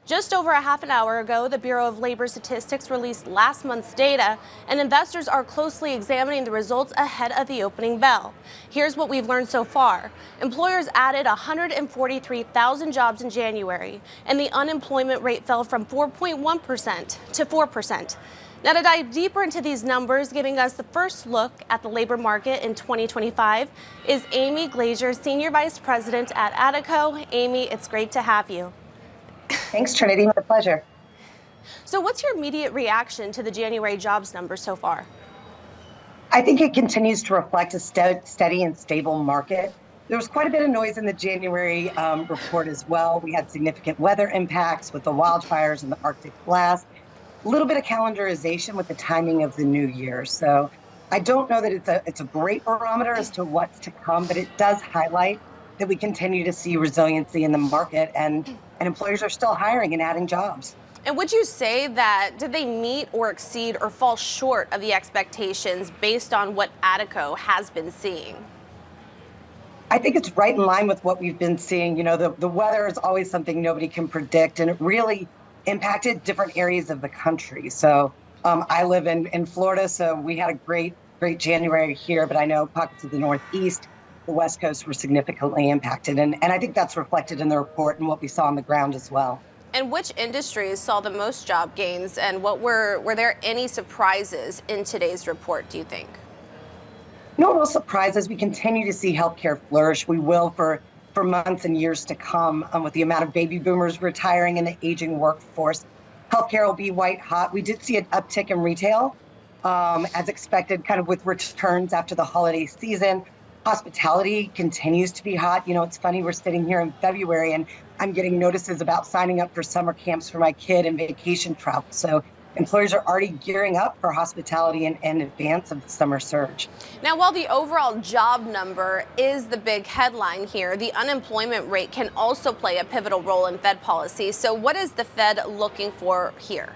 Just over a half an hour ago, the Bureau of Labor Statistics released last month's data, and investors are closely examining the results ahead of the opening bell. Here's what we've learned so far. Employers added 143,000 jobs in January, and the unemployment rate fell from 4.1% to 4%. Now, to dive deeper into these numbers, giving us the first look at the labor market in 2025 is Amy Glaser, Senior Vice President at Adecco. Amy, it's great to have you. Thanks, Trinity. My pleasure. So what's your immediate reaction to the January jobs numbers so far? I think it continues to reflect a steady and stable market. There was quite a bit of noise in the January report as well. We had significant weather impacts with the wildfires and the Arctic blast, a little bit of calendarization with the timing of the new year. So I don't know that it's a great barometer as to what's to come, but it does highlight that we continue to see resiliency in the market and employers are still hiring and adding jobs. And would you say that did they meet or exceed or fall short of the expectations based on what Adecco has been seeing? I think it's right in line with what we've been seeing. You know, the weather is always something nobody can predict, and it really impacted different areas of the country. So I live in Florida, so we had a great January here, but I know pockets of the Northeast, the West Coast were significantly impacted. And I think that's reflected in the report and what we saw on the ground as well. And which industries saw the most job gains, and what were there any surprises in today's report, do you think? No real surprises. We continue to see healthcare flourish. We will for months and years to come with the amount of baby boomers retiring and the aging workforce. Healthcare will be white hot. We did see an uptick in retail as expected, kind of with returns after the holiday season. Hospitality continues to be hot. You know, it's funny, we're sitting here in February and I'm getting notices about signing up for summer camps for my kid and vacation travel. So employers are already gearing up for hospitality in advance of the summer surge. Now, while the overall job number is the big headline here, the unemployment rate can also play a pivotal role in Fed policy. So what is the Fed looking for here?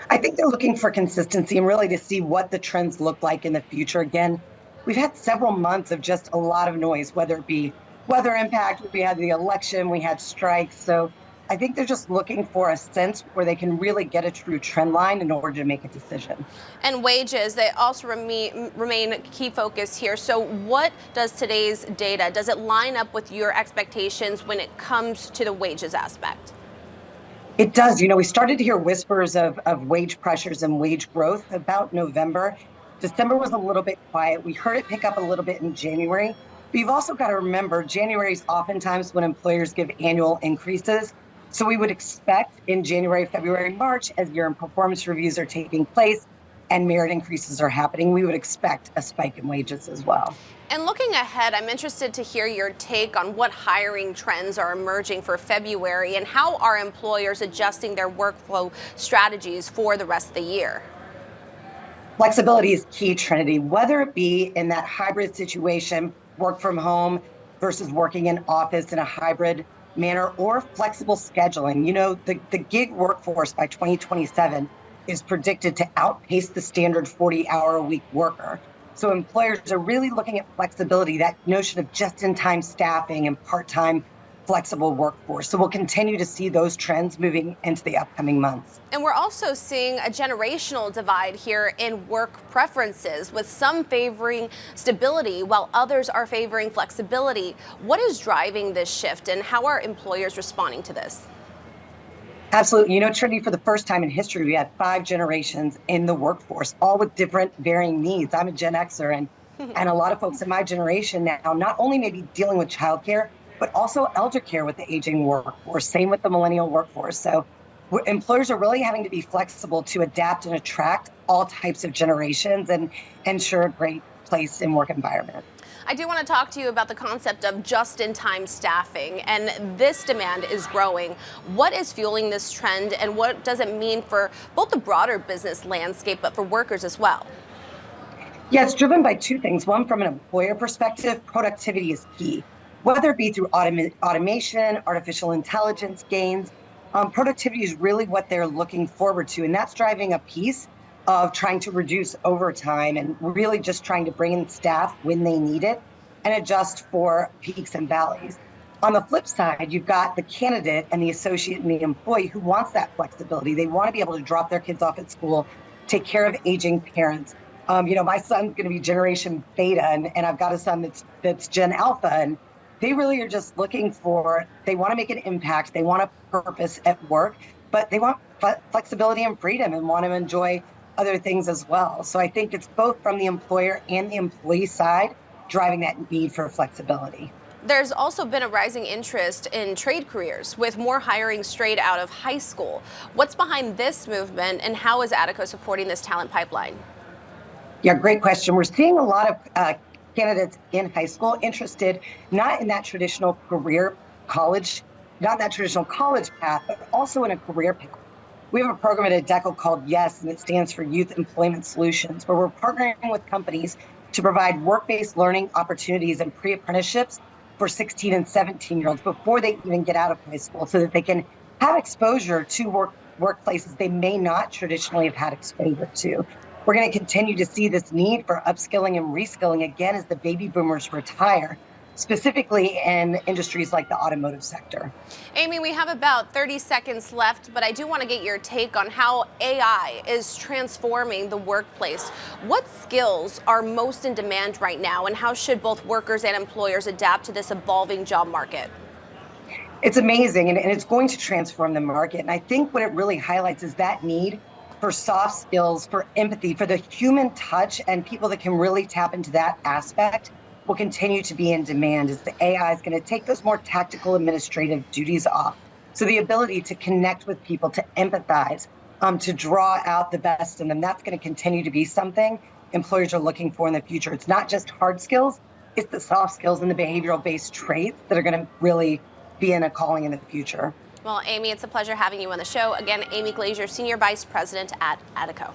I think they're looking for consistency and really to see what the trends look like in the future. Again, we've had several months of just a lot of noise, whether it be weather impact, we had the election, we had strikes. So I think they're just looking for a sense where they can really get a true trend line in order to make a decision. And wages, they also remain a key focus here. So what does today's data, does it line up with your expectations when it comes to the wages aspect? It does. You know, we started to hear whispers of wage pressures and wage growth about November. December was a little bit quiet. We heard it pick up a little bit in January. But you've also got to remember, January is oftentimes when employers give annual increases. So we would expect in January, February, March, as year-end performance reviews are taking place and merit increases are happening, we would expect a spike in wages as well. And looking ahead, I'm interested to hear your take on what hiring trends are emerging for February and how are employers adjusting their workflow strategies for the rest of the year? Flexibility is key, Trinity, whether it be in that hybrid situation, work from home versus working in office in a hybrid manner, or flexible scheduling. You know, the gig workforce by 2027 is predicted to outpace the standard 40-hour-a-week worker. So employers are really looking at flexibility, that notion of just-in-time staffing and part-time flexible workforce. So we'll continue to see those trends moving into the upcoming months. And we're also seeing a generational divide here in work preferences, with some favoring stability while others are favoring flexibility. What is driving this shift and how are employers responding to this? Absolutely. You know, Trinity, for the first time in history, we had 5 generations in the workforce, all with different varying needs. I'm a Gen Xer, and a lot of folks in my generation now not only may be dealing with childcare, but also elder care with the aging workforce, same with the millennial workforce. So employers are really having to be flexible to adapt and attract all types of generations and ensure a great place in work environment. I do want to talk to you about the concept of just-in-time staffing, and this demand is growing. What is fueling this trend, and what does it mean for both the broader business landscape, but for workers as well? Yeah, it's driven by 2 things. One, from an employer perspective, productivity is key. Whether it be through automation, artificial intelligence gains, productivity is really what they're looking forward to. And that's driving a piece of trying to reduce overtime and really just trying to bring in staff when they need it and adjust for peaks and valleys. On the flip side, you've got the candidate and the associate and the employee who wants that flexibility. They want to be able to drop their kids off at school, take care of aging parents. My son's going to be Generation Beta, and I've got a son that's Gen Alpha, and they really are just looking for. They want to make an impact. They want a purpose at work, but they want flexibility and freedom, and want to enjoy other things as well. So I think it's both from the employer and the employee side driving that need for flexibility. There's also been a rising interest in trade careers, with more hiring straight out of high school. What's behind this movement, and how is Adecco supporting this talent pipeline? Yeah, great question. We're seeing a lot of candidates in high school interested not in that traditional career college, not that traditional college path, but also in a career path. We have a program at Adecco called YES, and it stands for Youth Employment Solutions, where we're partnering with companies to provide work-based learning opportunities and pre-apprenticeships for 16 and 17-year-olds before they even get out of high school, so that they can have exposure to workplaces they may not traditionally have had exposure to. We're going to continue to see this need for upskilling and reskilling again as the baby boomers retire, specifically in industries like the automotive sector. Amy, we have about 30 seconds left, but I do want to get your take on how AI is transforming the workplace. What skills are most in demand right now, and how should both workers and employers adapt to this evolving job market? It's amazing, and it's going to transform the market. And I think what it really highlights is that need for soft skills, for empathy, for the human touch, and people that can really tap into that aspect will continue to be in demand as the AI is going to take those more tactical administrative duties off. So the ability to connect with people, to empathize, to draw out the best in them, that's going to continue to be something employers are looking for in the future. It's not just hard skills, it's the soft skills and the behavioral-based traits that are going to really be in a calling in the future. Well, Amy, it's a pleasure having you on the show. Again, Amy Glaser, Senior Vice President at Adecco.